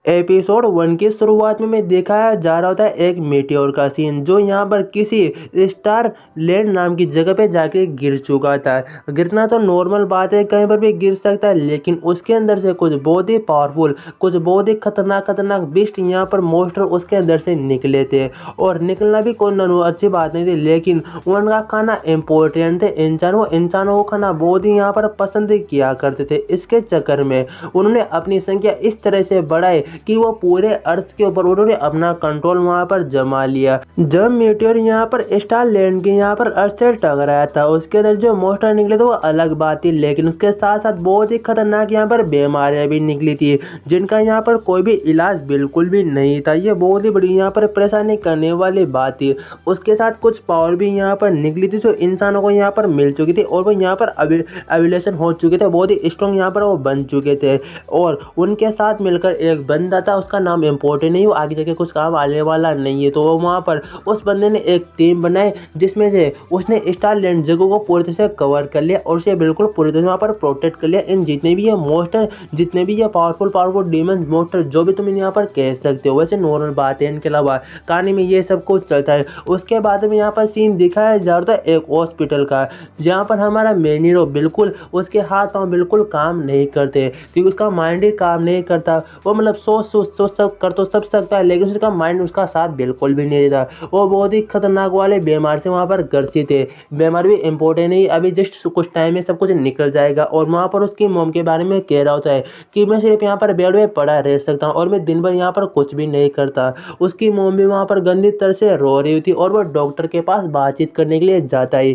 Episode 1 की शुरुआत में दिखाया जा रहा होता है एक मीटियोर का सीन, जो यहाँ पर किसी स्टार लैंड नाम की जगह पे जाके गिर चुका था। गिरना तो नॉर्मल बात है, कहीं पर भी गिर सकता है, लेकिन उसके अंदर से कुछ बहुत ही पावरफुल, कुछ बहुत ही खतरनाक खतरनाक बिस्ट यहाँ पर मोस्टर उसके अंदर से निकले थे। और निकलना भी कोई अच्छी बात नहीं थी, लेकिन उनका खाना इम्पोर्टेंट थे। इंसानों को खाना बहुत ही यहाँ पर पसंद किया करते थे। इसके चक्कर में उन्होंने अपनी संख्या इस तरह से बढ़ाई कि वो पूरे अर्थ के ऊपर उन्होंने अपना कंट्रोल वहां पर जमा लिया। जब मीटियोर यहाँ पर स्टार लैंड के यहाँ पर अर्थ से टकराया था, उसके अंदर जो मोस्टर निकले थे वो अलग बात थी, लेकिन उसके साथ साथ बहुत ही खतरनाक यहाँ पर बीमारियां भी निकली थी, जिनका यहाँ पर कोई भी इलाज बिल्कुल भी नहीं था। ये बहुत ही बड़ी यहाँ पर परेशानी करने वाली बात थी। उसके साथ कुछ पावर भी यहाँ पर निकली थी जो इंसानों को यहाँ पर मिल चुकी थी, और वो यहाँ पर एविलेशन हो चुके थे, बहुत ही स्ट्रॉन्ग यहाँ पर वो बन चुके थे। और उनके साथ मिलकर एक बंदा था, उसका नाम इम्पोर्टेंट नहीं, वो आगे जाके कुछ काम आने वाला नहीं है। तो वो वहाँ पर उस बंदे ने एक टीम बनाई, जिसमें से उसने स्टार लैंड जगह को पूरी तरह से कवर कर लिया और उसे बिल्कुल पूरी तरह से वहाँ पर प्रोटेक्ट कर लिया। इन जितने भी ये मोस्टर, जितने भी ये पावरफुल डीमन मोस्टर, जो भी तुम यहाँ पर कह सकते हो, वैसे नॉर्मल बात है। इनके अलावा कहानी में ये सब कुछ चलता है। उसके बाद में यहाँ पर सीन दिखाया जा रहा था एक हॉस्पिटल का, जहाँ पर हमारा मेन हीरो बिल्कुल, उसके हाथ पाँव बिल्कुल काम नहीं करते, क्योंकि उसका माइंड ही काम नहीं करता। वो मतलब सोच सब कर तो सब सकता है, लेकिन उसका माइंड उसका साथ बिल्कुल भी नहीं देता। वो बहुत ही खतरनाक वाले बीमार से वहाँ पर ग्रसित है। बीमार भी इम्पोर्टेंट नहीं, अभी जस्ट कुछ टाइम में सब कुछ निकल जाएगा। और वहाँ पर उसकी मोम के बारे में कह रहा होता है कि मैं सिर्फ यहाँ पर बेड में पड़ा रह सकता हूँ और मैं दिन भर यहाँ पर कुछ भी नहीं करता। उसकी मोम भी वहाँ पर गंदी तरह से रो रही थी और वो डॉक्टर के पास बातचीत करने के लिए जाता है।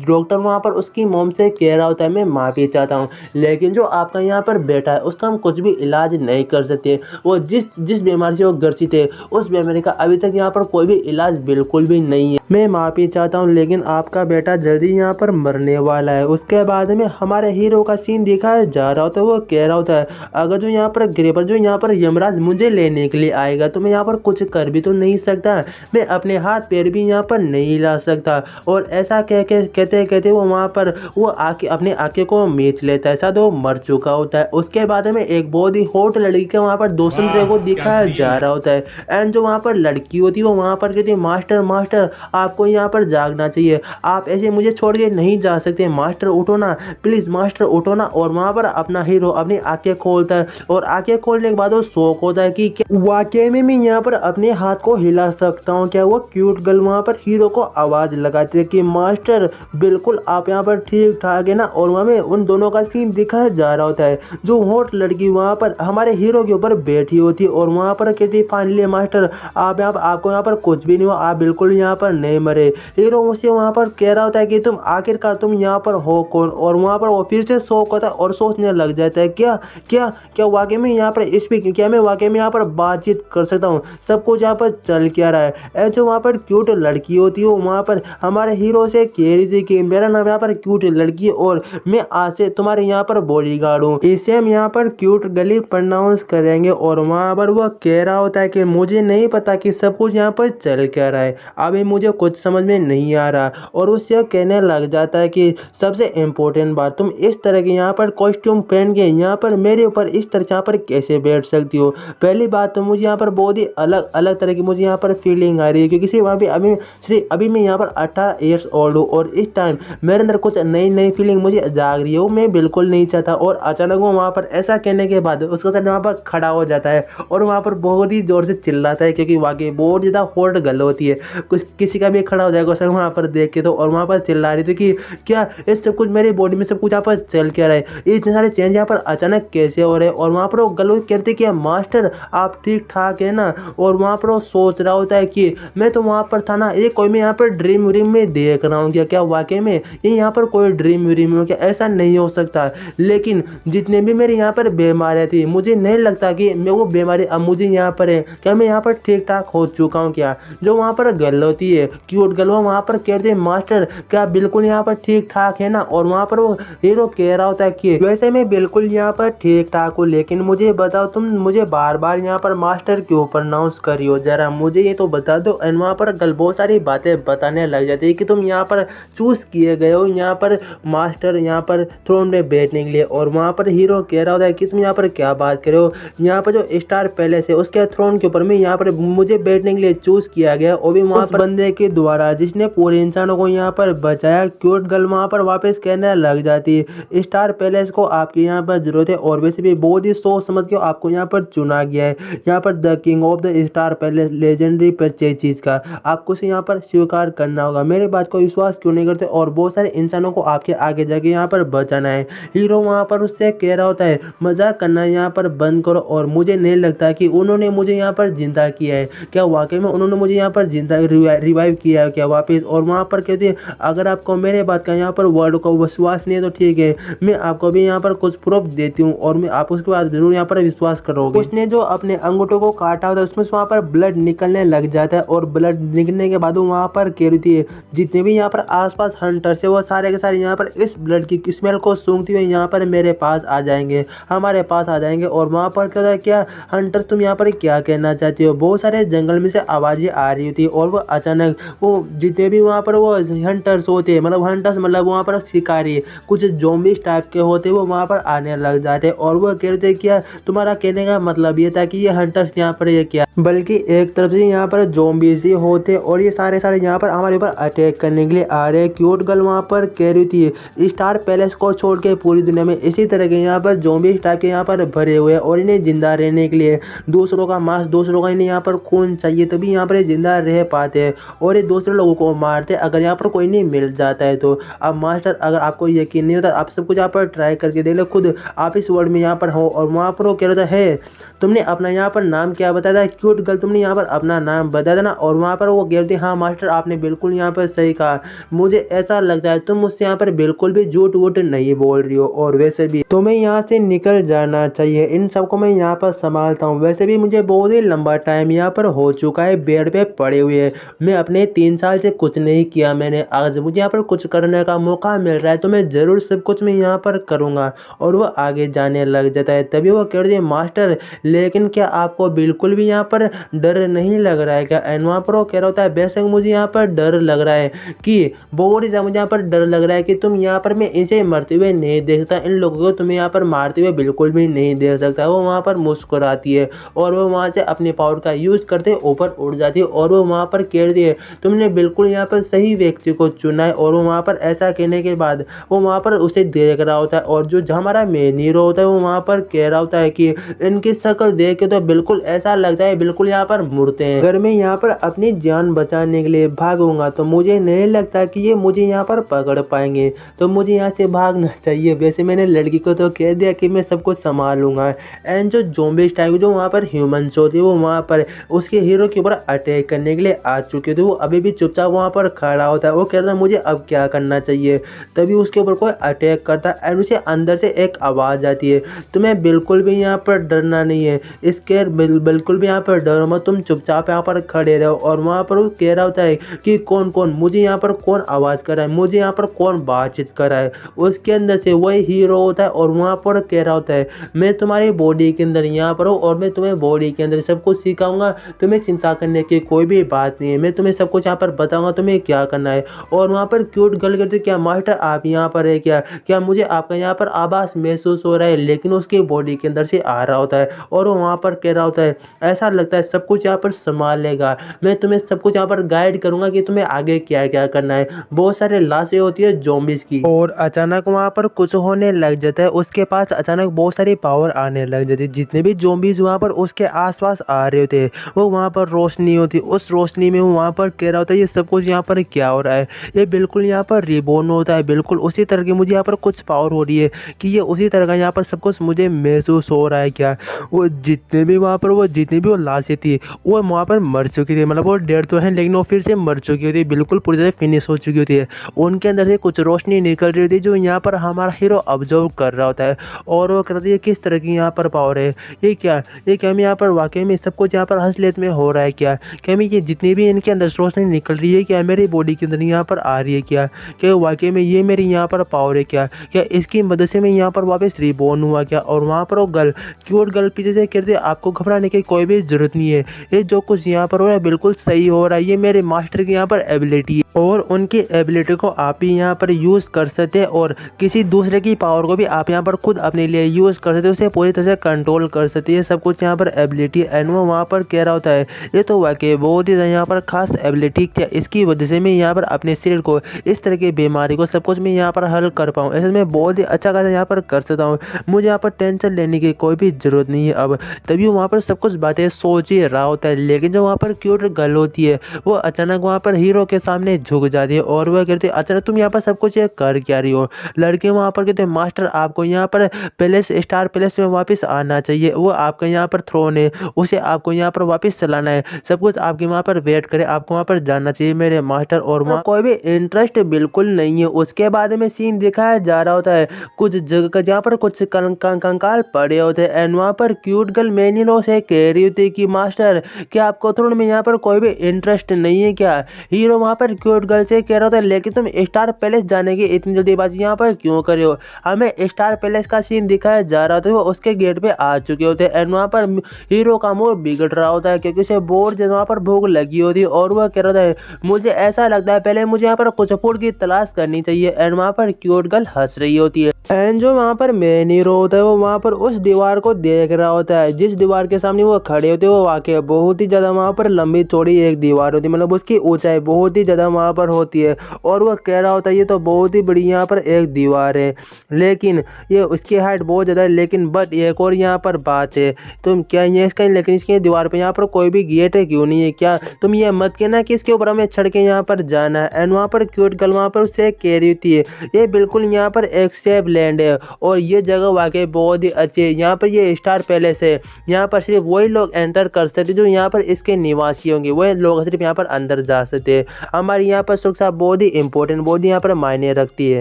डॉक्टर वहाँ पर उसकी मोम से कह रहा होता है मैं माफ़ी चाहता हूँ, लेकिन जो आपका यहाँ पर बेटा है उसका हम कुछ भी इलाज नहीं कर सकते। वो जिस बीमारी से वो ग्रसित है, उस बीमारी का अभी तक यहाँ पर कोई भी इलाज बिल्कुल भी नहीं है। मैं माफ़ी चाहता हूँ, लेकिन आपका बेटा जल्दी यहाँ पर मरने वाला है। उसके बाद में हमारे हीरो का सीन दिखाया जा रहा होता है। वो कह रहा होता है अगर जो यहाँ पर ग्रेपर, जो यहाँ पर यमराज मुझे लेने के लिए आएगा, तो मैं यहाँ पर कुछ कर भी तो नहीं सकता, मैं अपने हाथ पैर भी यहाँ पर नहीं हिला सकता। और ऐसा कहते कहते वो वहाँ पर वो आके अपने आंखें को मीच लेता है, शायद वो मर चुका होता है। उसके बाद में एक बहुत ही हॉट लड़की के वहाँ पर दोस्तों को दिखाया जा रहा होता है। एंड जो वहाँ पर लड़की होती है वो वहाँ पर कहती है मास्टर आपको यहाँ पर जागना चाहिए, आप ऐसे मुझे छोड़ के नहीं जा सकते, मास्टर उठो ना, प्लीज मास्टर उठो ना। और वहाँ पर अपना हीरो अपनी आंखें खोलता है, और आंखें खोलने के बाद वो शौक होता है कि वाकई में मैं यहाँ पर अपने हाथ को हिला सकता हूँ क्या। वो क्यूट गर्ल वहाँ पर हीरो को आवाज लगाती है कि मास्टर बिल्कुल आप यहाँ पर ठीक ठाक है ना। और वहाँ में उन दोनों का सीन दिखाया जा रहा होता है। जो हॉट लड़की वहाँ पर हमारे हीरो के ऊपर बैठी होती है और वहाँ पर कहती है फाइनली मास्टर आप यहाँ, आपको यहाँ पर कुछ भी नहीं हुआ, आप बिल्कुल यहाँ पर नहीं मरे। हीरो मुझसे वहाँ पर कह रहा होता है कि तुम आखिरकार तुम यहाँ पर हो कौन। और वहाँ पर वो फिर से शौक होता है और सोचने लग जाता है क्या क्या क्या वाकई में यहाँ पर स्पीक, क्या मैं वाकई में यहाँ पर बातचीत कर सकता हूँ, सब कुछ यहाँ पर चल क्या रहा है। जो वहाँ पर क्यूट लड़की होती है वहाँ पर हमारे हीरो से कह रही थी कि मेरा नाम यहाँ पर क्यूट लड़की और मैं आज से तुम्हारे यहाँ पर बॉडीगार्ड हूँ, इसे हम यहाँ पर क्यूट गली प्रोनाउंस करेंगे। और वहाँ पर वह कह रहा होता है कि मुझे नहीं पता कि सब कुछ यहाँ पर चल क्या रहा है, अभी मुझे कुछ समझ में नहीं आ रहा। और उससे कहने लग जाता है कि सबसे इम्पोर्टेंट बात, तुम इस तरह के यहाँ पर कॉस्ट्यूम पहन के यहाँ पर मेरे ऊपर इस तरह यहाँ पर कैसे बैठ सकती हो। पहली बात तो मुझे यहाँ पर बहुत ही अलग अलग तरह की मुझे यहाँ पर फीलिंग आ रही है, क्योंकि सिर्फ अभी मैं यहाँ पर 18 ईयर्स ओल्ड हूँ और इस टाइम मेरे अंदर कुछ नई फीलिंग मुझे जाग रही है, वो मैं बिल्कुल नहीं चाहता। और अचानक वो वहाँ पर ऐसा कहने के बाद उसके साथ वहाँ पर खड़ा हो जाता है और वहाँ पर बहुत ही जोर से चिल्लाता है, क्योंकि वाकई बहुत ज़्यादा हॉट गर्ल होती है, कुछ किसी का भी खड़ा हो जाएगा उसे वहाँ पर देख के। तो और वहाँ पर चिल्ला रही थी कि क्या इस सब कुछ मेरी बॉडी में सब कुछ यहाँ पर चल क्या रहा है, इतने सारे चेंज यहाँ पर अचानक कैसे हो रहे हैं। और वहाँ पर वो गर्ल कहती कि मास्टर आप ठीक ठाक है ना। और वहाँ पर वो सोच रहा होता है कि मैं तो वहाँ पर था ना, ये कोई मैं यहाँ पर ड्रीम व्रीम में देख रहा हूँ क्या, क्या वाकई में ये यहाँ पर कोई ड्रीम व्रीम हो क्या, ऐसा नहीं हो सकता। लेकिन जितने भी मेरे यहाँ पर बीमारियाँ थी, मुझे नहीं लगता कि मैं वो बीमारी अब मुझे यहाँ पर है, क्या मैं यहाँ पर ठीक ठाक हो चुका हूँ क्या। जो वहाँ पर गर्ल होती है क्यूट गर्ल, वो वहाँ पर कहते हैं मास्टर क्या बिल्कुल यहाँ पर ठीक ठाक है ना। और वहाँ पर वो हीरो कह रहा होता है कि वैसे मैं बिल्कुल यहाँ पर ठीक ठाक हूँ, लेकिन मुझे बताओ तुम मुझे बार बार यहाँ पर मास्टर क्यों प्रोनाउंस करी हो, जरा मुझे ये तो बता दो। एंड वहाँ पर गर्ल बहुत सारी बातें बताने लग जाती है कि तुम यहाँ पर चूज किए गए हो यहाँ पर मास्टर यहाँ पर थ्रोन में बैठने के लिए। और वहाँ पर हीरो कह रहा होता है कि तुम यहाँ पर क्या बात कर रहे हो, यहाँ पर जो स्टार पैलेस है उसके थ्रोन के ऊपर में यहाँ पर मुझे बैठने के लिए चूज किया गया, और भी वहाँ पर बंदे के द्वारा जिसने पूरे इंसानों को यहाँ पर बचाया। क्यूट गर्ल वहाँ पर वापस कहने लग जाती है स्टार पैलेस को आपकी यहाँ पर जरूरत है, और वैसे भी बहुत ही सोच समझ के आपको यहाँ पर चुना गया है। यहाँ पर the king of the star palace legendary purchase का आपको उसे यहाँ पर स्वीकार करना होगा। मेरे बात को विश्वास क्यों नहीं करते, और बहुत सारे इंसानों को आपके आगे जाके यहाँ पर बचाना है। हीरो वहाँ पर उससे कह रहा होता है मजाक करना यहाँ पर बंद करो, और मुझे नहीं लगता कि उन्होंने मुझे यहाँ पर जिंदा किया है। क्या वाकई में उन्होंने मुझे यहाँ पर जिंदा रिवाइव किया है क्या वापस? और वहाँ पर कहते हैं अगर आपको मेरे बात का यहाँ पर वर्ड को विश्वास नहीं है तो ठीक है, मैं आपको भी यहाँ पर कुछ प्रूफ देती हूँ, और मैं आप उसके बाद जरूर यहाँ पर विश्वास करोगे। उसने जो अपने अंगूठों को काटा होता है उसमें वहाँ पर ब्लड निकलने लग जाता है, और ब्लड निकलने के बाद वहाँ पर कह रही थी जितने भी यहाँ पर आसपास हंटर्स है वो सारे के सारे यहाँ पर इस ब्लड की स्मेल को सूंघते हुए यहाँ पर मेरे पास आ जाएंगे, हमारे पास आ जाएंगे। और वहाँ पर कहता है क्या हंटर्स तुम यहाँ पर क्या कहना चाहती हो? बहुत सारे जंगल में से आवाजें आ रही थी, और वो अचानक वो जितने भी वहाँ पर वो हंटर्स होते मतलब हंटर्स मतलब वहाँ पर शिकारी कुछ ज़ॉम्बीज टाइप के होते वो वहाँ पर आने लग जाते, और वो कहते क्या तुम्हारा कहने का मतलब ये था कि ये हंटर्स यहाँ पर ये क्या, बल्कि एक तरफ से यहाँ पर ज़ॉम्बीज ही होते और ये सारे यहाँ पर हमारे ऊपर अटैक करने के लिए आ रहे। क्यूट गर्ल वहाँ पर कह रही थी स्टार पैलेस को छोड़ के पूरी दुनिया में इसी तरह के यहाँ पर ज़ॉम्बीज टाइप के यहाँ पर भरे हुए, और इन्हें जिंदा रहने के लिए दूसरों का मांस दूसरों का इन्हें यहाँ पर खून चाहिए तभी यहाँ पर जिंदा रह पाते हैं, और ये दूसरे लोगों को मारते अगर यहाँ पर कोई नहीं मिल जाता है तो। अब मास्टर अगर आपको यकीन नहीं होता आप सब कुछ यहाँ पर ट्राई करके देख लो खुद, आप इस वर्ल्ड में यहाँ पर हो। और वहाँ पर वो कह रहा था है तुमने अपना यहाँ पर नाम क्या बताया था? क्यूट गर्ल तुमने यहाँ पर अपना नाम बताया था ना? और वहाँ पर वो कह रही थी हाँ मास्टर आपने बिल्कुल यहाँ पर सही कहा, मुझे ऐसा लगता है तुम मुझसे यहाँ पर बिल्कुल भी झूठ वूठ नहीं बोल रही हो, और वैसे भी तुम्हें यहाँ से निकल जाना चाहिए, इन सबको मैं यहाँ पर संभालता हूँ। वैसे भी मुझे बहुत ही लंबा टाइम यहाँ पर हो चुका है बेड पे पड़े हुए, मैं अपने 3 साल से कुछ नहीं किया मैंने, आज मुझे यहाँ पर कुछ करने का मौका मिल रहा है तो मैं ज़रूर सब कुछ मैं यहाँ पर करूँगा। और वो आगे जाने लग जाता है। तभी वो कह रही है मास्टर लेकिन क्या आपको बिल्कुल भी यहाँ पर डर नहीं लग रहा है क्या? एंड वहाँ पर वो कह रहा होता है बेशक मुझे यहाँ पर डर लग रहा है कि बहुत ही ज़्यादा मुझे यहाँ पर डर लग रहा है कि तुम यहाँ पर मैं इसे मरते हुए नहीं देख सकता, इन लोगों को तुम्हें यहाँ पर मारते हुए बिल्कुल भी नहीं देख सकता। वो वहाँ पर मुस्कुराती है और वो वहाँ से अपने पावर का यूज़ करते ऊपर उड़ जाती है, और वो वहाँ पर कह रही है तुमने बिल्कुल यहाँ पर सही व्यक्ति को चुना है। और वो वहाँ पर ऐसा कहने के बाद वो वहाँ पर उसे देख रहा होता है, और जो हमारा मेन हीरो होता है वो वहाँ पर कह रहा होता है कि इनकी शक्ल देख के तो बिल्कुल ऐसा लगता है बिल्कुल यहाँ पर मुड़ते हैं। अगर मैं यहाँ पर अपनी जान बचाने के लिए भागूंगा तो मुझे नहीं लगता कि ये मुझे यहाँ पर पकड़ पाएंगे, तो मुझे यहाँ से भागना चाहिए। वैसे मैंने लड़की को तो कह दिया कि मैं सब कुछ संभालूंगा। एंड जो ज़ॉम्बीज टाइप जो वहाँ पर ह्यूमंस होते वो वहाँ पर उसके हीरो के ऊपर अटैक करने के लिए आ चुके थे। वो अभी भी चुपचाप वहाँ पर खड़ा होता है, वो कह रहा है मुझे अब क्या करना चाहिए। तभी उसके ऊपर कोई अटैक करता है एंड उसे अंदर से एक आवाज़ आती है तुम्हें बिल्कुल भी यहाँ पर डरना नहीं है, इसके बिल्कुल भी यहाँ पर डरो मत, तुम चुपचाप यहाँ पर खड़े रहो। और वहाँ पर वो कह रहा होता है कि कौन कौन मुझे यहाँ पर कौन आवाज़ कर रहा है, मुझे यहाँ पर कौन बातचीत कर रहा है। उसके अंदर से वही हीरो होता है और वहाँ पर कह रहा होता है मैं तुम्हारी बॉडी के अंदर यहाँ पर हूँ और मैं तुम्हें बॉडी के अंदर सब कुछ सिखाऊंगा, तुम्हें चिंता करने की कोई भी बात नहीं है, मैं तुम्हें सब कुछ यहाँ पर बताऊंगा तुम्हें क्या करना है। और वहाँ पर क्यूट गर्ल करते क्या मास्टर आप यहाँ पर है क्या? क्या मुझे आपका यहाँ पर आवाज महसूस हो रहा है? लेकिन उसकी बॉडी के अंदर से आ रहा होता है और वो वहाँ पर कह रहा होता है ऐसा लगता है सब कुछ यहाँ पर संभाल लेगा, मैं तुम्हें सब कुछ यहाँ पर गाइड करूंगा कि तुम्हें आगे क्या क्या करना है। बहुत सारे लाशें होती है ज़ॉम्बीज की, और अचानक वहाँ पर कुछ होने लग जाता है, उसके पास अचानक बहुत सारी पावर आने लग जाती है। जितने भी ज़ॉम्बीज वहाँ पर उसके आसपास आ रहे होते वो वहाँ पर रोशनी होती, उस रोशनी में वो वहाँ पर कह रहा होता है ये सब कुछ यहाँ पर क्या हो रहा है, ये बिल्कुल यहाँ पर रिबॉर्न होता है, बिल्कुल उसी तरह की मुझे यहाँ पर कुछ पावर हो रही है कि ये उसी तरह का यहाँ पर सब कुछ मुझे महसूस हो रहा है क्या। वो जितने भी वहाँ पर वो जितनी भी वो लाशें थी वो वहाँ पर मर चुकी थी, मतलब वो डेड तो है लेकिन वो फिर से मर चुकी होती, बिल्कुल पूरी तरह फिनिश हो चुकी होती है। उनके अंदर से कुछ रोशनी निकल रही थी जो यहाँ पर हमारा हीरो ऑब्जर्व कर रहा होता है, और वो कहती है किस तरह की यहाँ पर पावर है, ये क्या मैं यहाँ पर वाकई में सब कुछ यहाँ पर असलियत में हो रहा है क्या मैं ये जितनी भी इनके अंदर रोशनी निकल रही है क्या मेरी बॉडी के अंदर यहाँ पर आ रही है क्या वाकई में ये मेरी यहाँ पर पावर है क्या इसकी मदद से मैं यहाँ पर वापस रिबॉर्न हुआ क्या। और वहाँ पर वो गर्ल क्यूट गर्ल पीछे से कहते हैं आपको घबराने की कोई भी जरूरत नहीं है, ये जो कुछ यहाँ पर हो रहा है बिल्कुल सही हो रहा है, ये मेरे मास्टर की यहाँ पर एबिलिटी है। और उनकी एबिलिटी को आप ही यहाँ पर यूज़ कर सकते हैं और किसी दूसरे की पावर को भी आप यहाँ पर खुद अपने लिए यूज़ कर सकते हैं, उसे पूरी तरह से कंट्रोल कर सकते हैं। सब कुछ यहाँ पर एबिलिटी एंड वो वहाँ पर कह रहा होता है। ये तो वाकई बहुत ही यहाँ पर खास एबिलिटी क्या, इसकी वजह से मैं यहाँ पर अपने शरीर को इस तरह की बीमारी को सब कुछ मैं यहाँ पर हल कर पाऊँ, ऐसे मैं बहुत ही अच्छा खासा यहाँ पर कर सकता हूँ। मुझे यहाँ पर टेंशन लेने की कोई भी ज़रूरत नहीं है अब। तभी वहाँ पर सब कुछ बातें सोच ही रहा होता है, लेकिन जो वहाँ पर क्यूट गर्ल होती है वो अचानक वहाँ पर हीरो के सामने झुक जाती है और वह कहती है अचानक तुम यहाँ पर सब कुछ ये कर क्या रही हो। लड़के वहाँ पर कहते हैं मास्टर आपको यहाँ पर पैलेस, स्टार पैलेस में वापस आना चाहिए, वो आपका यहाँ पर थ्रोन है, उसे आपको यहाँ पर वापस चलाना है, सब कुछ आपके वहाँ पर वेट करे, आपको वहाँ पर जाना चाहिए मेरे मास्टर। और वहाँ कोई भी इंटरेस्ट बिल्कुल नहीं है। उसके बाद में सीन दिखाया जा रहा होता है कुछ जगह जहाँ पर कुछ कंकाल पड़े होते हैं एंड वहाँ पर क्यूट गर्ल मैनिलो से कह रही होती है कि मास्टर क्या आपको थ्रोन में यहाँ पर कोई भी इंटरेस्ट नहीं है क्या। हीरो वहाँ पर क्यूट गर्ल से कह रहा होता है लेकिन तुम स्टार पैलेस जाने की इतनी जल्दीबाजी यहाँ पर क्यों कर रहे हो। हमें स्टार पैलेस का सीन दिखाया जा रहा था, वो उसके गेट पे आ चुके होते हैं एंड वहाँ पर हीरो का मूड बिगड़ रहा होता है क्योंकि उसे बहुत वहाँ पर भूख लगी होती है और वह कह रहा था मुझे ऐसा लगता है पहले मुझे यहाँ पर कुछ फूड की तलाश करनी चाहिए एंड वहाँ पर क्यूट गर्ल हंस रही होती है एंड जो वहाँ पर मेन हीरो होता है वो वहाँ पर उस दीवार को देख रहा होता है जिस दीवार के सामने वो खड़े होते हैं। वो वाकई बहुत ही ज़्यादा वहाँ पर लंबी चौड़ी एक दीवार होती है, मतलब उसकी ऊंचाई बहुत ही ज़्यादा वहाँ पर होती है और वो कह रहा होता है ये तो बहुत ही बड़ी यहाँ पर एक दीवार है लेकिन ये उसकी हाइट बहुत ज़्यादा है, लेकिन बट एक और यहाँ पर बात है तुम क्या ये इसका लेकिन इसकी दीवार पर यहाँ पर कोई भी गेट है क्यों नहीं है क्या, तुम ये मत कहना कि इसके ऊपर हमें चढ़ के यहाँ पर जाना है। एंड वहाँ पर क्यूट गर्ल वहाँ पर उससे कह रही होती है ये बिल्कुल यहाँ पर एक सेफ लैंड है और ये जगह वाकई बहुत ही अच्छी है। यहाँ पर ये स्टार पैलेस है, यहाँ पर सिर्फ वही लोग एंटर कर सकते जो यहाँ पर इसके निवासी होंगे, वही लोग सिर्फ यहाँ पर अंदर जा सकते हैं। हमारी यहाँ पर सुरक्षा बहुत ही इंपॉर्टेंट, बहुत ही यहाँ पर मायने रखती है।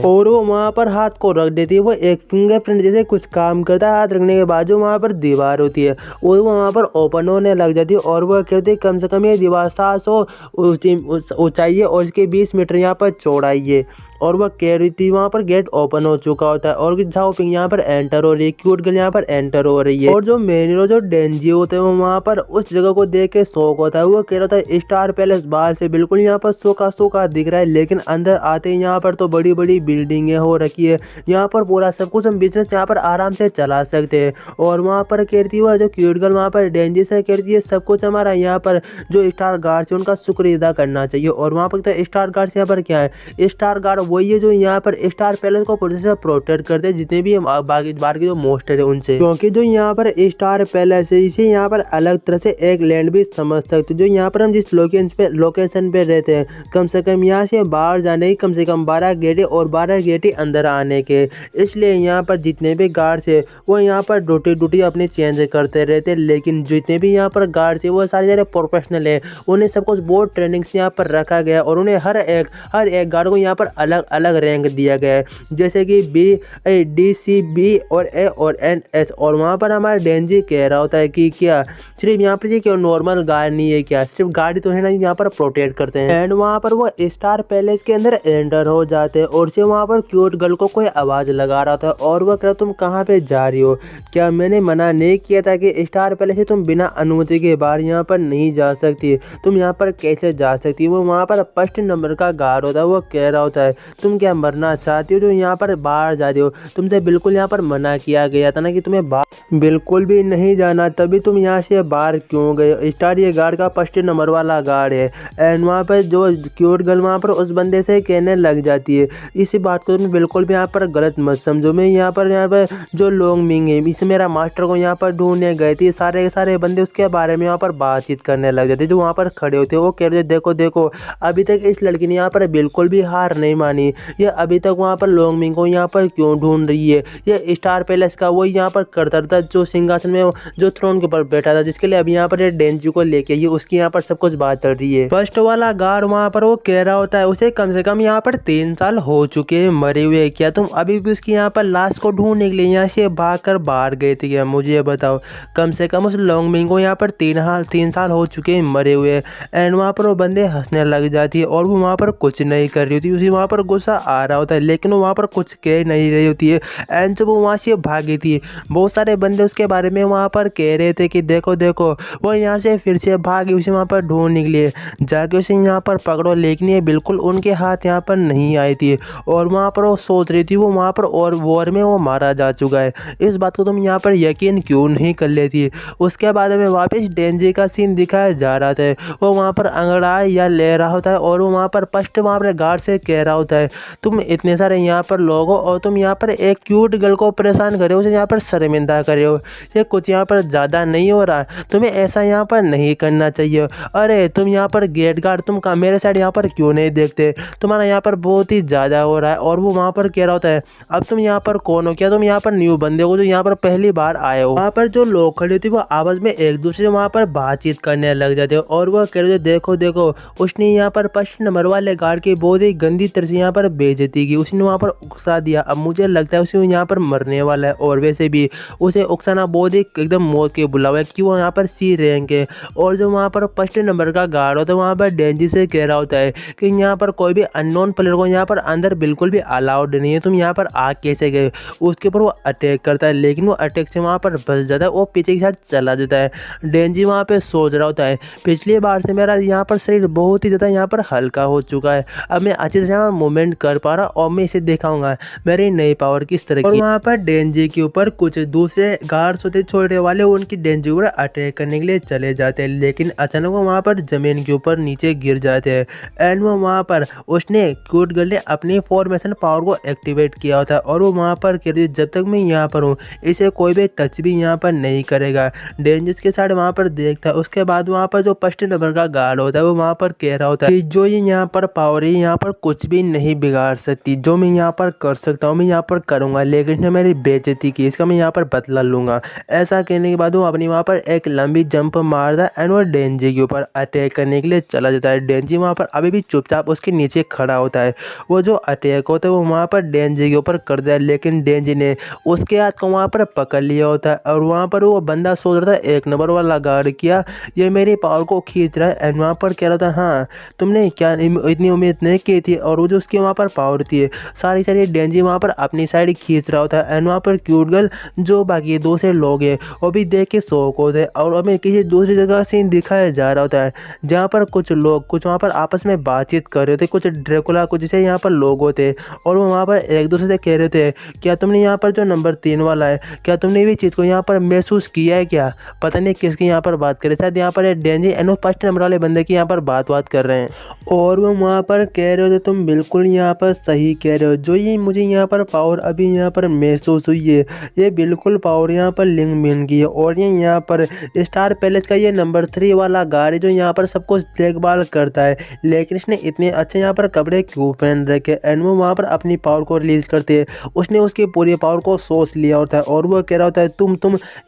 और वो वहाँ पर हाथ को रख देती है, वो एक फिंगरप्रिंट जैसे कुछ काम करता है। हाथ रखने के बाद जो वहाँ पर दीवार होती है वो वहाँ पर ओपन होने लग जाती है और वह कहती है कम से कम ये दीवार 700 ऊंचाई है और इसके 20 मीटर यहाँ पर चौड़ाई है। और वह कह रही थी वहाँ पर गेट ओपन हो चुका होता है और झाओपिंग यहाँ पर एंटर हो रही है, क्यूट गर्ल यहाँ पर एंटर हो रही है। और जो मेन हीरो जो डेंजी होते हैं वो वहाँ पर उस जगह को देख के शौक होता है। वो कह रहा था स्टार पैलेस बाहर से बिल्कुल यहाँ पर सूखा सूखा दिख रहा है लेकिन अंदर आते ही यहाँ पर तो बड़ी बड़ी बिल्डिंगें हो रखी है, यहाँ पर पूरा सब कुछ हम बिजनेस यहाँ पर आराम से चला सकते हैं। और वहाँ पर कहती है जो क्यूट गर्ल वहाँ पर डेंजी से कहती है सब कुछ हमारा यहाँ पर जो स्टार गार्ड है उनका शुक्रिया अदा करना चाहिए। और वहाँ पर स्टार गार्ड यहाँ पर क्या है, स्टार गार्ड वही है जो यहाँ पर स्टार पैलेस को पूरी से प्रोटेक्ट करते हैं जितने भी बाकी बाहर के जो मोस्टर है उनसे, क्योंकि जो यहाँ पर स्टार पैलेस है इसे यहाँ पर अलग तरह से एक लैंड भी समझ सकते। जो यहाँ पर हम जिस लोकेशन पे रहते हैं कम से कम यहाँ से बाहर जाने की कम से कम 12 गेट है और 12 गेट अंदर आने के, इसलिए यहाँ पर जितने भी गार्ड्स है वो यहाँ पर ड्यूटी अपनी चेंज करते रहते हैं। लेकिन जितने भी यहाँ पर गार्ड्स है वो सारे प्रोफेशनल है, उन्हें सब कुछ बहुत ट्रेनिंग से यहाँ पर रखा गया और उन्हें हर एक गार्ड को यहाँ पर अलग अलग रैंक दिया गया है, जैसे कि B, D, C, B और A और N, S। और वहाँ पर हमारा डेंजी कह रहा होता है कि क्या सिर्फ यहाँ पर क्या नॉर्मल गार्ड नहीं है क्या, सिर्फ गार्ड तो है ना यहाँ पर प्रोटेक्ट करते हैं। एंड वहाँ पर वो स्टार पैलेस के अंदर एंटर हो जाते हैं और से वहाँ पर क्यूट गर्ल को कोई आवाज़ लगा रहा था और वह कह तुम कहाँ पे जा रही हो, क्या मैंने मना नहीं किया था कि स्टार पैलेस से तुम बिना अनुमति के बाहर यहाँ पर नहीं जा सकती, तुम यहाँ पर कैसे जा सकती। वो वहाँ पर फर्स्ट नंबर का गार्ड होता है, वो कह रहा होता है तुम क्या मरना चाहती हो जो यहाँ पर बाहर जा रही हो, तुमसे बिल्कुल यहाँ पर मना किया गया था ना कि तुम्हें बाहर बिल्कुल भी नहीं जाना, तभी तुम यहाँ से बाहर क्यों गए। स्टार ये गार्ड का फर्स्ट नंबर वाला गार्ड है। एंड वहाँ पर जो क्यूट गर्ल वहाँ पर उस बंदे से कहने लग जाती है इसी बात को तुम बिल्कुल भी यहाँ पर गलत मत समझो, मैं यहाँ पर जो लोंग मिंग है इस मेरा मास्टर को यहाँ पर ढूंढने गए थे, सारे के सारे बंदे उसके बारे में यहाँ पर बातचीत करने लग जाते जो वहाँ पर खड़े होते। वो कह रहे देखो देखो अभी तक इस लड़की ने यहाँ पर बिल्कुल भी हार नहीं मानी, ये अभी तक वहाँ पर लोंग मिंग को यहाँ पर क्यों ढूंढ रही है, ये स्टार पैलेस का वही यहाँ पर करता था जो सिंहासन में जो थ्रोन के ऊपर बैठा था जिसके लिए अभी यहाँ पर डेंजी को लेके ये उसकी यहाँ पर सब कुछ बात कर रही है। फर्स्ट वाला गार्ड वहाँ पर वो कह रहा होता है उसे कम से कम यहाँ पर 3 साल हो चुके हैं मरे हुए, क्या तुम अभी भी उसकी यहाँ पर लाश को ढूंढने के लिए यहाँ से भाग कर बाहर गए थे क्या, मुझे बताओ। कम से कम उस लोंग मिंग को यहाँ पर 3 साल हो चुके हैं मरे हुए। एंड वहाँ पर वो बंदे हंसने लग जाती है और वो वहाँ पर कुछ नहीं कर रही होती, उसी वहाँ पर गुस्सा आ रहा होता है, लेकिन वो वहाँ पर कुछ कह नहीं रही होती है। एंड जब वो वहाँ से भागी थी, बहुत सारे बंदे उसके बारे में वहाँ पर कह रहे थे कि देखो देखो वो यहाँ से फिर से भागी, उसे वहाँ पर ढूंढ निकली, जाके उसे यहाँ पर पकड़ो, लेकिन ये बिल्कुल उनके हाथ यहाँ पर नहीं आई थी। और वहाँ पर वो सोच रही थी वो वहाँ पर और वॉर में वो मारा जा चुका है। इस बात को तुम यहाँ पर यकीन क्यों नहीं कर लेती। उसके बाद में वापस डेंजी का सीन दिखाया जा रहा था। वो वहाँ पर अंगड़ाई या ले रहा होता है और वो वहाँ पर फर्स्ट वहाँ पर गार्ड से कह रहा होता है तुम इतने सारे यहाँ पर लोग हो और तुम यहाँ पर एक क्यूट गर्ल को परेशान कर रहे हो, उसे यहाँ पर शर्मिंदा कर रहे हो, ये कुछ यहाँ पर ज़्यादा नहीं हो रहा, तुम्हें ऐसा यहाँ पर नहीं करना चाहिए। अरे तुम यहाँ पर गेट गार्ड, तुम मेरे साइड यहाँ पर क्यों नहीं देखते, तुम्हारा यहाँ पर बहुत ही ज़्यादा हो रहा है। और वो वहाँ पर कह रहा होता है अब तुम यहाँ पर कौन हो, क्या तुम यहाँ पर न्यू बंदे हो जो यहाँ पर पहली बार आए हो। वहाँ पर जो लोग खड़े होते वो आपस में एक दूसरे से वहाँ पर बातचीत करने लग जाते हो और वो कह रहे थे देखो देखो उसने यहाँ पर 5 नंबर वाले गार्ड की बहुत ही गंदी तरह से यहाँ पर बेइज्जती की, उसने वहाँ पर उकसा दिया, अब मुझे लगता है उसे यहाँ पर मरने वाला है। और वैसे भी उसे उकसाना बहुत ही एकदम मौत के बुलावा है कि वो यहाँ पर सी रैंक है। और जो वहाँ पर 1 नंबर का गार्ड होता है वहाँ पर डेंजी से कह रहा होता है कि यहाँ पर कोई भी अननोन प्लेयर को यहाँ पर अंदर बिल्कुल भी अलाउड नहीं है, तुम यहाँ पर आ कैसे गए। उसके ऊपर वो अटैक करता है, लेकिन वो अटैक से वहाँ पर बच जाता है, वो पीछे की साइड चला जाता है। डेंजी वहाँ पे सोच रहा होता है पिछली बार से मेरा यहाँ पर शरीर बहुत ही ज़्यादा यहाँ पर हल्का हो चुका है, अब मैं अच्छे से यहाँ मूवमेंट कर पा रहा और मैं इसे दिखाऊंगा मेरी नई पावर किस तरह की। और वहाँ पर डेंजी के ऊपर कुछ दूसरे गार्ड्स होते छोटे वाले, उनकी डेंजी ऊपर अटैक करने के लिए चले जाते हैं, लेकिन अचानक वो वहाँ पर जमीन के ऊपर नीचे गिर जाते हैं। एंड वो वहाँ पर उसने क्यूट गर्ल ने अपनी फॉर्मेशन पावर को एक्टिवेट किया होता है और वो वहाँ पर कह रही जब तक मैं यहाँ पर हूँ इसे कोई भी टच भी यहाँ पर नहीं करेगा। डेंजर्स के साइड वहाँ पर देखता है। उसके बाद वहाँ पर जो 1 नंबर का गार्ड होता है वो वहाँ पर कह रहा होता है कि जो ये यहाँ पर पावर है यहाँ पर कुछ भी नहीं बिगाड़ सकती, जो मैं यहाँ पर कर सकता हूँ मैं यहाँ पर करूँगा, लेकिन इसने मेरी बेइज्जती की, इसका मैं यहाँ पर बदला लूँगा। ऐसा कहने के बाद वो अपनी वहाँ पर एक लंबी जंप मारता है एंड वो डेंजी के ऊपर अटैक करने के लिए चला जाता है। डेंजी वहाँ पर अभी भी चुपचाप उसके नीचे खड़ा होता है। वो जो अटैक होता है वो वहाँ पर डेंजी के ऊपर करता है, लेकिन डेंजी ने उसके हाथ को वहाँ पर पकड़ लिया होता है और वहाँ पर वो बंदा सोच रहा था 1 नंबर वाला गार्ड किया ये मेरी पावर को खींच रहा है। एंड वहाँ पर कह रहा था हाँ तुमने क्या इतनी उम्मीद नहीं की थी। और वो जो उसकी वहाँ पर पावर थी सारी सारी डेंजी वहाँ पर अपनी साइड खींच रहा होता है। एंड वहाँ पर क्यूट गर्ल जो बाकी दूसरे लोग हैं वो भी देख के शौक होते हैं और हमें किसी दूसरी जगह का सीन दिखाया जा रहा होता है जहाँ पर कुछ लोग कुछ वहाँ पर आपस में बातचीत कर रहे थे, कुछ ड्रैकुला कुछ जैसे यहाँ पर लोग होते और वो वहाँ पर एक दूसरे से कह रहे थे क्या तुमने यहाँ पर जो नंबर 3 वाला है क्या तुमने भी चीज़ को यहाँ पर महसूस किया है क्या। पता नहीं किसकी यहाँ पर बात करे, शायद यहाँ पर डेंजी एंड 1 नंबर वाले बंदे की यहाँ पर बात कर रहे हैं। और वो वहाँ पर कह रहे हो तुम बिल्कुल यहाँ पर सही कह रहे हो, जो ये मुझे यहाँ पर पावर अभी यहाँ पर महसूस हुई है ये बिल्कुल पावर यहाँ पर लिंक मिल गई है। और ये यहाँ पर स्टार पैलेस का ये नंबर 3 वाला गाड़ी जो यहाँ पर सब कुछ देखभाल करता है, लेकिन इसने इतने अच्छे यहाँ पर कपड़े क्यों पहन रखे। एंड वो वहाँ पर अपनी पावर को रिलीज करते हैं, उसने उसकी पूरी पावर को सोच लिया होता है और वो कह रहा होता है तुम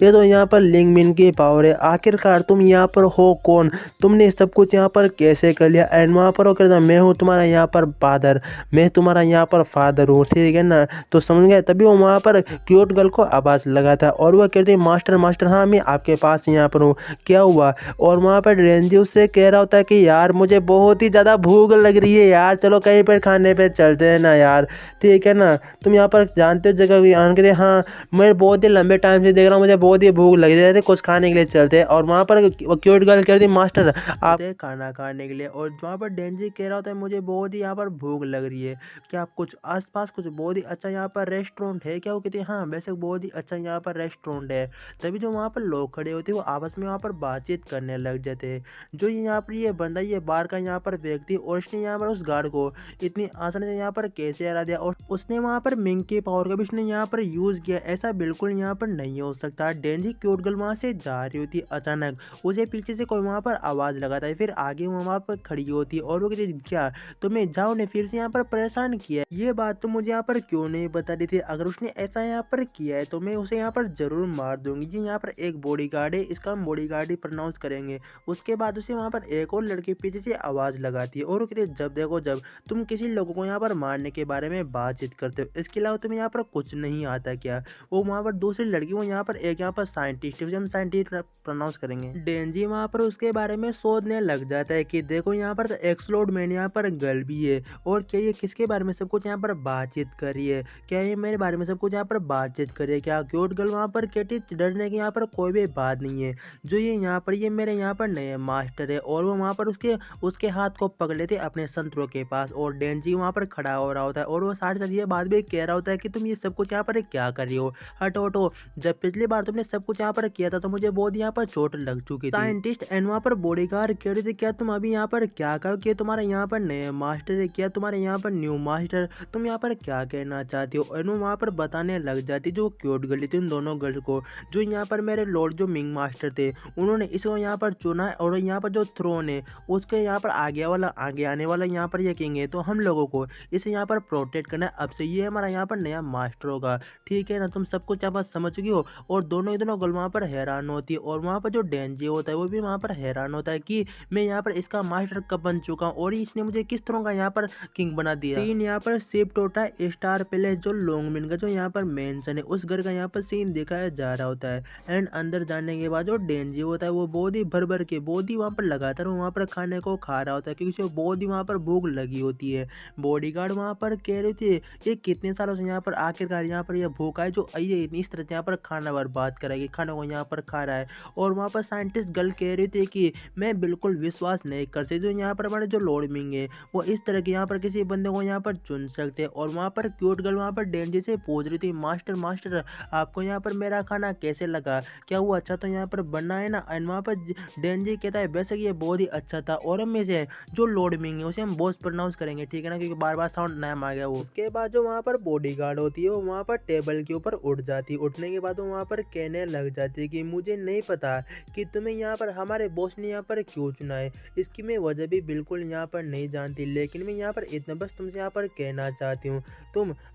ये तो यहाँ पर लिंक मिन की पावर है, आखिरकार तुम यहाँ पर हो कौन, तुमने सब कुछ यहाँ पर कैसे कर लिया। एंड वहाँ पर वो कहता है मैं हूँ तुम्हारा यहाँ पर फादर, मैं तुम्हारा यहाँ पर फादर हूँ, ठीक है ना, तो समझ गए। तभी वो वहाँ पर क्यूट गर्ल को आवाज़ लगा था और वह कहती है मास्टर मास्टर हाँ मैं आपके पास यहाँ पर हूँ, क्या हुआ। और वहाँ पर रेंजी उससे कह रहा होता है कि यार मुझे बहुत ही ज़्यादा भूख लग रही है यार, चलो कहीं पर खाने पे चलते हैं ना यार, ठीक है ना, तुम यहाँ पर जानते हो जगह भी आन के। हाँ मैं बहुत ही लंबे टाइम से देख रहा हूँ, मुझे बहुत ही भूख लग रही है, कुछ खाने के लिए चलते हैं। और वहाँ पर क्यूट गर्ल कहती मास्टर आप खाना खाने के लिए। और वहाँ पर डेंजी कह रहा होता है मुझे बहुत ही यहाँ पर भूख लग रही है, क्या आप कुछ आसपास कुछ बहुत ही अच्छा यहाँ पर रेस्टोरेंट है क्या। वो कहती है हाँ वैसे बहुत ही अच्छा यहाँ पर रेस्टोरेंट है। तभी जो वहाँ पर लोग खड़े होते हैं वो आपस में वहाँ पर बातचीत करने लग जाते हैं। जो यहाँ पर ये बंदा ये बार का यहाँ पर व्यक्ति और उसने यहाँ पर उस गार्ड को इतनी आसानी से यहाँ पर कैसे हरा दिया और उसने वहाँ पर मिंग के पावर का भी उसने यहाँ पर यूज किया, ऐसा बिल्कुल यहाँ पर नहीं हो सकता। डेंजी क्यूट गर्ल वहाँ से जा रही होती, अचानक उसे पीछे से कोई वहाँ पर आवाज़ लगाता है, फिर आगे वहाँ पर खड़ी होती और वो कहती क्या तुम्हें जाओ ने फिर से यहाँ पर परेशान किया है, ये बात तो मुझे यहाँ पर क्यों नहीं बता रही थी, अगर उसने ऐसा यहाँ पर किया है तो मैं उसे यहाँ पर जरूर मार दूंगी। ये यहाँ पर एक बॉडीगार्ड है, इसका हम बॉडीगार्ड ही प्रोनाउंस करेंगे। उसके बाद उसे वहाँ पर एक और लड़की पीछे से आवाज़ लगाती है और वो कहती है जब देखो जब तुम किसी लोगों को यहाँ पर मारने के बारे में बातचीत करते हो, इसके अलावा तुम्हें यहाँ पर कुछ नहीं आता क्या। वो वहाँ पर दूसरी लड़की वो यहाँ पर एक यहाँ पर साइंटिस्ट है, हम साइंटिस्ट प्रोनाउंस करेंगे। डेंजी वहाँ पर उसके बारे में सोचने लग जाता है कि देखो यहाँ पर एक्सप्लोड मैन यहाँ पर गर्ल भी है और क्या ये किसके बारे में सब कुछ यहाँ पर बातचीत कर रही है? क्या ये मेरे बारे में सब कुछ यहाँ पर बातचीत कर रही है? क्या क्यूट गर्ल वहाँ पर कहती डरने की यहाँ पर कोई भी बात नहीं है। जो ये यहाँ पर ये मेरे यहाँ पर नए मास्टर है और वो वहाँ पर उसके उसके हाथ को पकड़ लेते अपने संतरों के पास और डेंजी वहाँ पर खड़ा हो रहा होता है और वो साथ साथ ये बात भी कह रहा होता है कि तुम ये सब कुछ यहाँ पर क्या कर रही हो, हटो हटो। जब पिछली बार तुमने सब कुछ यहाँ पर किया था तो मुझे बहुत यहाँ पर चोट लग चुकी थी। साइंटिस्ट एंड वहाँ पर बॉडीगार्ड कह रहे थे क्या तुम अभी यहाँ पर क्या कहो कि तुम्हारा यहाँ पर नए मास्टर है, क्या तुम्हारे यहाँ पर न्यू मास्टर, तुम यहाँ पर क्या कहना चाहती हो? एंड वो वहाँ पर बताने लग जाती जो क्यूट गर्ल थी उन दोनों गर्ल को, जो यहाँ पर मेरे लॉर्ड जो मिंग मास्टर थे उन्होंने इसको यहाँ पर चुना है और यहाँ पर जो थ्रोन है उसके यहाँ पर आगे आने वाला यहाँ पर ये किंग है, तो हम लोगों को इसे यहाँ पर प्रोटेक्ट करना है। अब से ये हमारा यहाँ पर नया मास्टर होगा, ठीक है ना? तुम सब कुछ यहाँ पर समझ चुकी हो। और दोनों गर्ल वहाँ पर हैरान होती है और वहाँ पर जो डेंजी होता है वो भी वहाँ पर हैरान होता है कि मैं यहाँ पर इसका मास्टर कब बन चुका हूँ और इसने मुझे किस तरह का यहाँ पर किंग बना दिया। सीन यहाँ पर शिफ्ट होता है स्टार पैलेस जो लॉन्गमिन का जो यहाँ पर मेंशन है उस घर का यहाँ पर सीन दिखाया जा रहा होता है। एंड अंदर जाने के बाद जो डेंजी होता है वो बहुत ही भर के बहुत ही वहाँ पर लगातार वहाँ पर खाने को खा रहा होता है क्योंकि उसे बहुत ही वहाँ पर भूख लगी होती है। बॉडीगार्ड वहाँ पर कह रहे थे ये कितने सालों से यहाँ पर आखिरकार यहाँ पर यह भूखा है जो ये इस तरह से यहाँ पर खाना बर्बाद कराएगी, खाना को यहाँ पर खा रहा है। और वहाँ पर साइंटिस्ट गर्ल कह रही थी कि मैं बिल्कुल विश्वास नहीं कर सकती जो यहाँ पर हमारे जो लॉर्ड मिंग है वो इस तरह के यहाँ पर किसी बंदे को यहाँ पर चुन सकते हैं। और वहाँ पर क्यूट गर्ल वहाँ पर डेंजी से पूछ रही थी मास्टर आपको यहाँ पर मेरा खाना कैसे लगा, क्या वो अच्छा तो यहाँ पर बनना है ना? एंड वहाँ पर डेंजी कहता है वैसे ये बहुत ही अच्छा था और हम इसे जो लॉर्ड मिंग है उसे हम बॉस प्रोनाउंस करेंगे, ठीक है ना, क्योंकि बार बार साउंड नाम आ गया वो। उसके बाद जो वहाँ पर बॉडीगार्ड होती है वो वहाँ पर टेबल के ऊपर उठ जाती है, उठने के बाद वो वहाँ पर कहने लग जाती है कि मुझे नहीं पता कि तुम्हें यहाँ पर हमारे बॉस ने यहाँ पर क्यों चुना है, इसकी मैं वजह भी बिल्कुल यहाँ पर नहीं जानती, लेकिन मैं यहाँ पर इतना बस तुमसे यहाँ पर कहना चाहती हूँ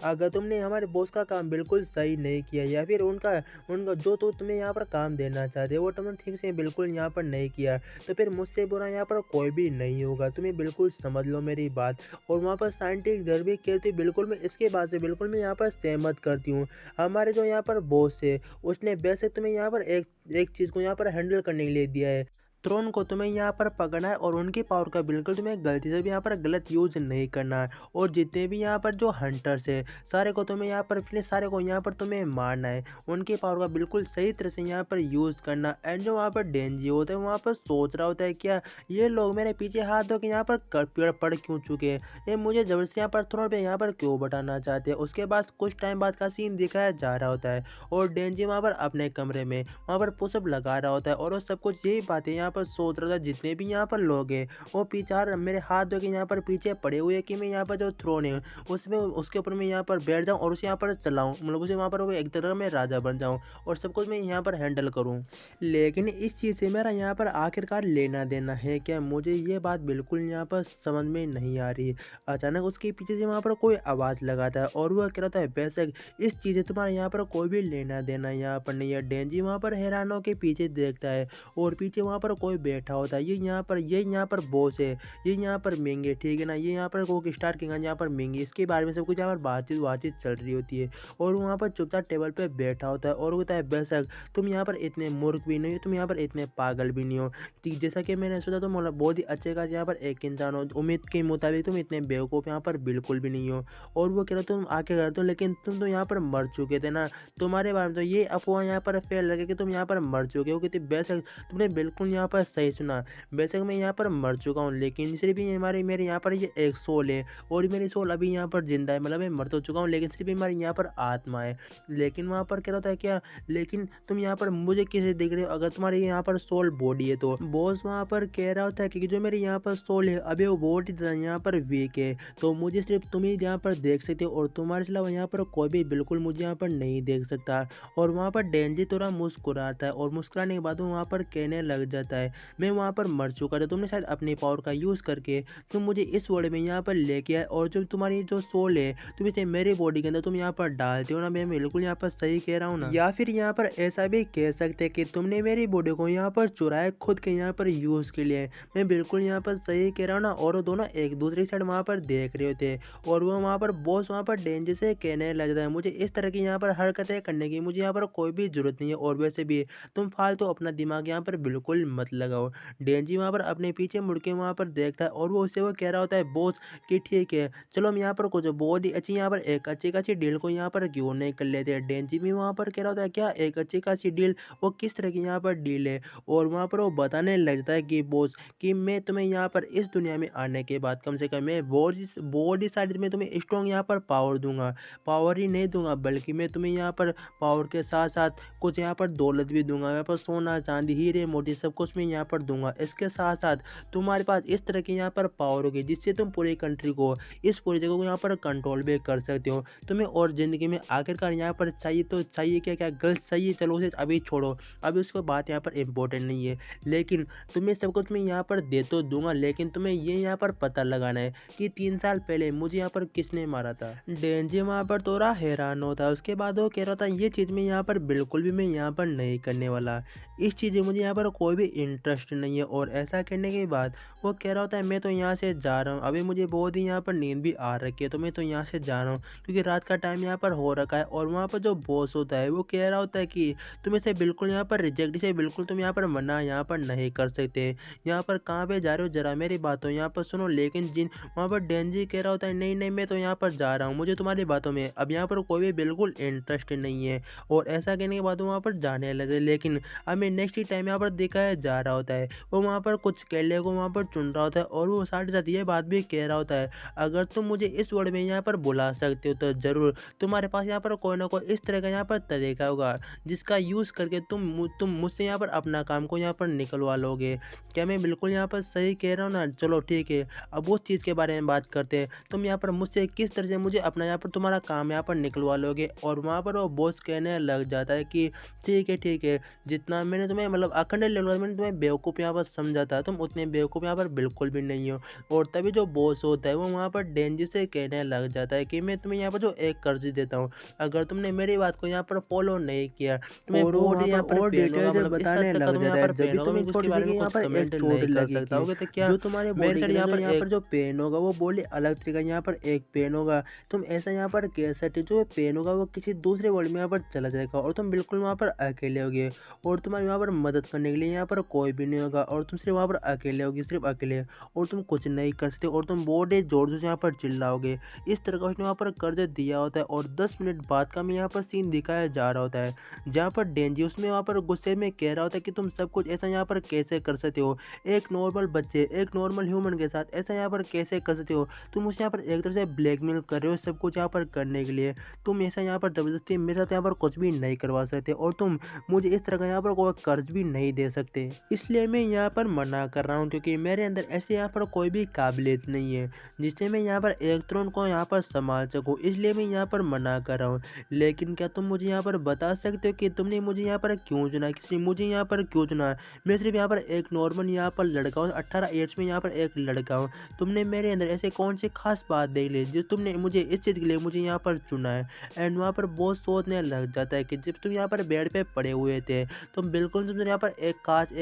अगर तुमने हमारे बॉस का काम बिल्कुल सही नहीं किया या फिर उनका उनका जो तो तुम्हें यहाँ पर काम देना चाहते वो तुमने ठीक से बिल्कुल यहाँ पर नहीं किया तो फिर मुझसे बुरा यहाँ पर कोई भी नहीं होगा, तुम्हें बिल्कुल समझ लो मेरी बात। और वहाँ पर साइंटिस्ट घर भी कहती बिल्कुल मैं इसके बाद से बिल्कुल मैं यहाँ पर सहमत करती हूँ। हमारे जो यहाँ पर बॉस है उसने वैसे तुम्हें यहाँ पर एक चीज़ को यहाँ पर हैंडल करने के लिए दिया है, थ्रोन को तुम्हें यहाँ पर पकड़ना है और उनकी पावर का बिल्कुल तुम्हें गलती से भी यहाँ पर गलत यूज नहीं करना है। और जितने भी यहाँ पर जो हंटर्स है सारे को तुम्हें यहाँ पर फिर सारे को यहाँ पर तुम्हें मारना है, उनकी पावर का बिल्कुल सही तरह से यहाँ पर यूज करना। एंड जो वहाँ पर डेंजी होता है वहाँ पर सोच रहा होता है क्या ये लोग मेरे पीछे हाथ धो के यहाँ पर पड़ क्यों चुके हैं, ये मुझे जबरदस्ती यहाँ पर थ्रोन पे यहाँ पर क्यों बैठाना चाहते हैं। उसके बाद कुछ टाइम बाद का सीन दिखाया जा रहा होता है और डेंजी वहाँ पर अपने कमरे में वहाँ पर पुशअप लगा रहा होता है और वो सब कुछ यही बातें यहाँ पर सोच रहा था जितने भी यहाँ पर लोग हैं वो पीछे मेरे हाथ धो के यहाँ पर पीछे पड़े हुए कि मैं यहाँ पर जो थ्रोन है उसमें उसके ऊपर मैं यहाँ पर बैठ जाऊँ और उसे यहाँ पर चलाऊँ, मतलब उसे वहाँ पर वो एक तरह मैं राजा बन जाऊँ और सब कुछ मैं यहाँ पर हैंडल करूँ। लेकिन इस चीज़ से मेरा यहाँ पर आखिरकार लेना देना है क्या, मुझे ये बात बिल्कुल यहाँ पर समझ में नहीं आ रही। अचानक उसके पीछे से वहाँ पर कोई आवाज़ लगाता है और वह कह रहा है बेशक इस चीज़ से तुम्हारा यहाँ पर कोई भी लेना देना यहाँ पर नहीं है। डेंजी वहाँ पर हैरान होकर पीछे देखता है और पीछे वहाँ पर कोई बैठा होता है, ये यहाँ पर बॉस है, ये यहाँ पर मिंग है, ठीक है ना, ये यहाँ पर कोक स्टार किंग यहाँ पर मिंग है, इसके बारे में सब कुछ यहाँ पर बातचीत चल रही होती है। और वहाँ पर चुपचाप टेबल पे बैठा होता है और कहता है बेशक तुम यहाँ पर इतने मूर्ख भी नहीं हो, तुम यहाँ पर इतने पागल भी नहीं हो, जैसा कि मैंने सोचा तुम बहुत ही अच्छे का यहाँ पर एक इंसान हो, उम्मीद के मुताबिक तुम इतने बेवकूफ़ यहाँ पर बिल्कुल भी नहीं हो। और वो कह रहा तुम आके करते हो लेकिन तुम तो यहाँ पर मर चुके थे ना, तुम्हारे बारे में तो ये अफवाह यहाँ पर फैल लगे कि तुम यहाँ पर मर चुके हो, कि बेशक तुमने बिल्कुल यहाँ पर सही सुना, बेशक मैं यहाँ पर मर चुका हूँ लेकिन सिर्फ ही मेरे यहाँ पर ये एक सोल है और मेरी सोल अभी यहाँ पर जिंदा है, मतलब मैं मर तो चुका हूँ लेकिन सिर्फ हमारी यहाँ पर आत्मा है। लेकिन वहाँ पर क्या होता है क्या, लेकिन तुम यहाँ पर मुझे कैसे देख रहे हो अगर तुम्हारी यहाँ पर सोल बॉडी है तो? बॉस वहाँ पर कह रहा होता है कि जो मेरी यहाँ पर सोल है अभी वो बहुत ही यहाँ पर वीक है तो मुझे सिर्फ तुम ही यहाँ पर देख सकते हो और तुम्हारे अलावा यहाँ पर कोई भी बिल्कुल मुझे यहाँ पर नहीं देख सकता। और वहाँ पर डेंजी थोड़ा मुस्कुराता है और मुस्कुराने के बाद वो वहाँ पर कहने लग जाता है मैं वहाँ पर मर चुका था, तुमने शायद अपनी पावर का यूज़ करके तुम मुझे इस वर्ल्ड में यहाँ पर लेके आए और जो तुम्हारी जो सोल है तुम इसे मेरी बॉडी के अंदर तुम यहाँ पर डालते हो ना, मैं बिल्कुल यहाँ पर सही कह रहा हूँ ना? या फिर यहाँ पर ऐसा भी कह सकते हैं कि तुमने मेरी बॉडी को यहाँ पर चुराया खुद के यहाँ पर यूज़ के लिए, मैं बिल्कुल यहाँ पर सही कह रहा हूँ ना? और वो दोनों एक दूसरी साइड वहाँ पर देख रहे होते और वो वहाँ पर बॉस वहाँ पर डेंजर से कहने लग जाता है मुझे इस तरह की यहाँ पर हरकतें करने की मुझे यहाँ पर कोई भी जरूरत नहीं है और वैसे भी तुम फालतू अपना दिमाग यहाँ पर बिल्कुल मत मत लगाओ। डेंजी वहाँ पर अपने पीछे मुड़ के वहाँ पर देखता है और वो उससे वो कह रहा होता है बॉस कि ठीक है, चलो हम यहाँ पर कुछ बहुत ही अच्छी यहाँ पर एक अच्छी खासी डील को यहाँ पर क्यों नहीं कर लेते हैं। डेंजी भी वहाँ पर कह रहा होता है क्या एक अच्छी खासी डील, वो किस तरह की यहाँ पर डील है। और वहाँ पर वो बताने लगता है कि बॉस कि मैं तुम्हें यहाँ पर इस दुनिया में आने के बाद कम से कम मैं बॉडी साइड में तुम्हें स्ट्रॉन्ग यहाँ पर पावर दूंगा। पावर ही नहीं दूंगा बल्कि मैं तुम्हें यहाँ पर पावर के साथ साथ कुछ यहाँ पर दौलत भी दूंगा। यहाँ पर सोना चांदी हीरे मोती सब कुछ मैं यहाँ पर दूंगा। इसके साथ साथ तुम्हारे पास इस तरह की यहाँ पर पावर होगी जिससे तुम पूरी कंट्री को, इस पूरी जगह को यहाँ पर कंट्रोल भी कर सकते हो। तुम्हें और ज़िंदगी में आखिरकार यहाँ पर चाहिए तो चाहिए क्या, क्या गर्ल्स चाहिए, चलो उसे अभी छोड़ो, अभी उसको बात यहाँ पर इम्पोर्टेंट नहीं है। लेकिन तुम्हें सब कुछ मैं यहाँ पर दे तो दूंगा, लेकिन तुम्हें ये यहाँ पर पता लगाना है कि 3 साल पहले मुझे यहाँ पर किसने मारा था। डेंजी वहाँ पर थोड़ा हैरान होता है। उसके बाद वो कह रहा था ये चीज़ मैं यहाँ पर बिल्कुल भी मैं यहाँ पर नहीं करने वाला, इस चीज़ में मुझे यहाँ पर कोई भी इंटरेस्ट नहीं है। और ऐसा करने के बाद वो कह रहा होता है मैं तो यहाँ से जा रहा हूँ, अभी मुझे बहुत ही यहाँ पर नींद भी आ रखी है, तो मैं तो यहाँ से जा रहा हूँ क्योंकि रात का टाइम यहाँ पर हो रखा है। और वहाँ पर जो बॉस होता है वो कह रहा होता है कि तुम इसे बिल्कुल यहाँ पर रिजेक्ट, इसे बिल्कुल तुम यहाँ पर मना यहाँ पर नहीं कर सकते। यहाँ पर कहाँ पे जा रहे हो, जरा मेरी बातों यहाँ पर सुनो। लेकिन जिन वहाँ पर डेंजी कह रहा होता है नहीं नहीं मैं तो यहाँ पर जा रहा हूँ, मुझे तुम्हारी बातों में अब यहाँ पर कोई भी बिल्कुल इंटरेस्ट नहीं है। और ऐसा कहने के बाद वहाँ पर जाने लगे। लेकिन हमें नेक्स्ट ही टाइम यहाँ पर दिखाया जा रहा होता है वो वहाँ पर कुछ केले को वहाँ पर चुन रहा होता है और वो साथ ही साथ ये बात भी कह रहा होता है अगर तुम मुझे इस वर्ड में यहाँ पर बुला सकते हो तो ज़रूर तुम्हारे पास यहाँ पर कोई ना कोई इस तरह का यहाँ पर तरीका होगा जिसका यूज़ करके तुम मुझसे यहाँ पर अपना काम को यहाँ पर निकलवा लोगे। क्या मैं बिल्कुल यहाँ पर सही कह रहा हूँ ना? चलो ठीक है, अब उस चीज़ के बारे में बात करते हैं। तुम यहाँ पर मुझसे किस तरह से मुझे अपना यहाँ पर तुम्हारा काम यहाँ पर निकलवा लोगे। और वहाँ पर वो बॉस कहने लग जाता है कि ठीक है, जितना मैंने तुम्हें मतलब अखंड लेवल मैंने तुम्हें बेवकूफ़ यहाँ पर समझा था, तुम उतने बेवकूफ़ यहाँ पर बिल्कुल भी नहीं हो। और तभी जो बॉस होता है वो वहाँ पर डेंजी से कहने लग जाता है कि मैं तुम्हें यहाँ पर जो एक कर्ज देता हूँ, अगर तुमने मेरी बात को यहाँ पर फॉलो नहीं किया तुम्हें बहुत यहाँ पर और डिटेल बताने लग जाता है। जब भी तुम्हें छोटी सी यहाँ पर एक चोट लग सकता होगा तो क्या जो तुम्हारे मेरे साथ यहाँ पर जो पेन होगा वो बोली अलग तरीका यहाँ पर एक पेन होगा, तुम ऐसा यहाँ पर कह सकते जो पेन होगा वो किसी दूसरे वर्ल्ड में यहाँ पर चला जाएगा और तुम बिल्कुल वहाँ पर अकेले होगे और तुम्हारे वहाँ पर मदद करने के लिए यहाँ पर कोई भी नहीं होगा और तुम सिर्फ वहाँ पर अकेले होगी, सिर्फ अकेले, और तुम कुछ नहीं कर सकते और तुम बहुत ही जोर से यहाँ पर चिल्लाओगे। इस तरह का उसने वहाँ पर कर्ज दिया होता है। और 10 मिनट बाद का में यहाँ पर सीन दिखाया जा रहा होता है जहाँ पर डेंजी उसमें वहाँ पर गुस्से में कह रहा होता है कि तुम सब कुछ ऐसा यहाँ पर कैसे कर सकते हो, एक नॉर्मल बच्चे एक नॉर्मल ह्यूमन के साथ ऐसा यहाँ पर कैसे कर सकते हो, तुम उसे यहाँ पर एक तरह से ब्लैकमेल कर रहे हो सब कुछ यहाँ पर करने के लिए, तुम ऐसा यहाँ पर जबरदस्ती मेरे साथ यहाँ पर कुछ भी नहीं करवा सकते और तुम मुझे इस तरह का यहाँ पर कोई कर्ज भी नहीं दे सकते। इसलिए मैं यहाँ पर मना कर रहा हूँ क्योंकि मेरे अंदर ऐसे यहाँ पर कोई भी काबिलियत नहीं है जिससे मैं यहाँ पर इलेक्ट्रॉन को यहाँ पर संभाल सकूँ, इसलिए मैं यहाँ पर मना कर रहा हूँ। लेकिन क्या तुम मुझे यहाँ पर बता सकते हो कि तुमने मुझे यहाँ पर क्यों चुना, किसी मुझे यहाँ पर क्यों चुना? मैं सिर्फ यहाँ पर एक नॉर्मल यहाँ पर लड़का हूँ, 18 ईयर्स में यहाँ पर एक लड़का हूँ, तुमने मेरे अंदर ऐसे कौन सी खास बात देख ली जो तुमने मुझे इस चीज़ के लिए मुझे यहाँ पर चुना है। एंड वहाँ पर बहुत सोचने लग जाता है कि जब तुम यहाँ पर बेड पे पड़े हुए थे तो बिल्कुल तुम यहाँ पर एक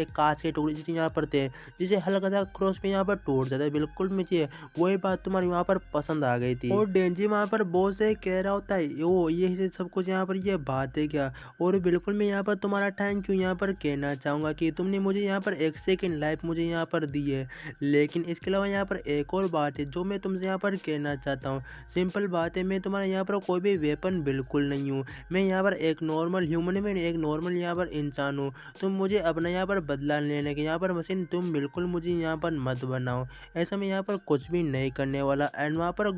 कांच के टुकड़े जिसे यहाँ पर थे जिसे हल्का सा क्रॉस पे यहाँ पर टूट जाता है, बिल्कुल मुझे वही बात तुम्हारी वहाँ पर पसंद आ गई थी। और डेंजी वहाँ पर बहुत से कह रहा होता है ओ ये सब कुछ यहाँ पर ये बात है क्या, और बिल्कुल मैं यहाँ पर तुम्हारा थैंक यू यहाँ पर कहना चाहूँगा कि तुमने मुझे यहाँ पर एक सेकेंड लाइफ मुझे यहाँ पर दी है। लेकिन इसके अलावा यहाँ पर एक और बात है जो मैं तुमसे यहाँ पर कहना चाहता हूँ, सिंपल बात है, मैं तुम्हारा यहाँ पर कोई भी वेपन बिल्कुल नहीं हूँ, मैं यहाँ पर एक नॉर्मल ह्यूमन, मैं एक नॉर्मल यहाँ पर इंसान हूँ। तुम मुझे अपना यहाँ पर बदला लेने के यहाँ पर मशीन तुम बिल्कुल मुझे यहाँ पर मत बनाओ, ऐसा मैं यहाँ पर कुछ भी नहीं करने वाला। एंड वहाँ पर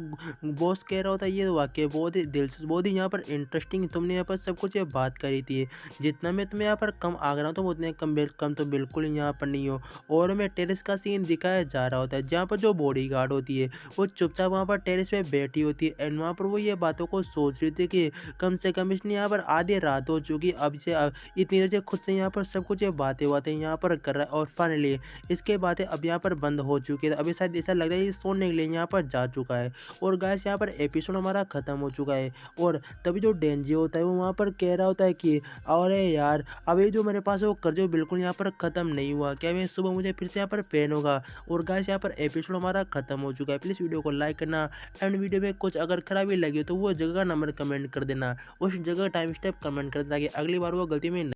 बॉस कह रहा होता है ये वाकई बहुत ही दिलचस्प, बहुत ही यहाँ पर इंटरेस्टिंग, तुमने यहाँ पर सब कुछ ये बात करी थी, जितना मैं तुम्हें यहाँ पर कम आग रहा हूँ तुम उतने कम तो बिल्कुल यहाँ पर नहीं हो। और मैं टेरेस का सीन दिखाया जा रहा होता है जहाँ पर जो बॉडीगार्ड होती है वो चुपचाप वहाँ पर टेरेस पे बैठी होती है एंड वहाँ पर वो ये बातों को सोच रही थी कि कम से कम इसने यहाँ पर आधी रात हो चुकी, अब से इतनी देर से खुद से यहाँ पर सब कुछ ये बातें यहाँ पर कर रहा है और फाइनली इसके बातें अब यहाँ पर बंद हो चुकी है। अभी शायद ऐसा लग रहा है ये सोने के लिए यहाँ पर जा चुका है। और गाइस यहाँ पर एपिसोड हमारा ख़त्म हो चुका है और तभी जो डेंजी होता है वो वहाँ पर कह रहा होता है कि अरे यार अभी जो मेरे पास वो कर्ज बिल्कुल यहाँ पर ख़त्म नहीं हुआ, क्या मैं सुबह मुझे फिर से यहाँ पर पेन होगा। और गाइस यहाँ पर एपिसोड हमारा ख़त्म हो चुका है। प्लीज़ वीडियो को लाइक करना एंड वीडियो में कुछ अगर खराबी लगी तो वो जगह का नंबर कमेंट कर देना, उस जगह टाइम स्टेप कमेंट कर देना ताकि अगली बार वो गलती में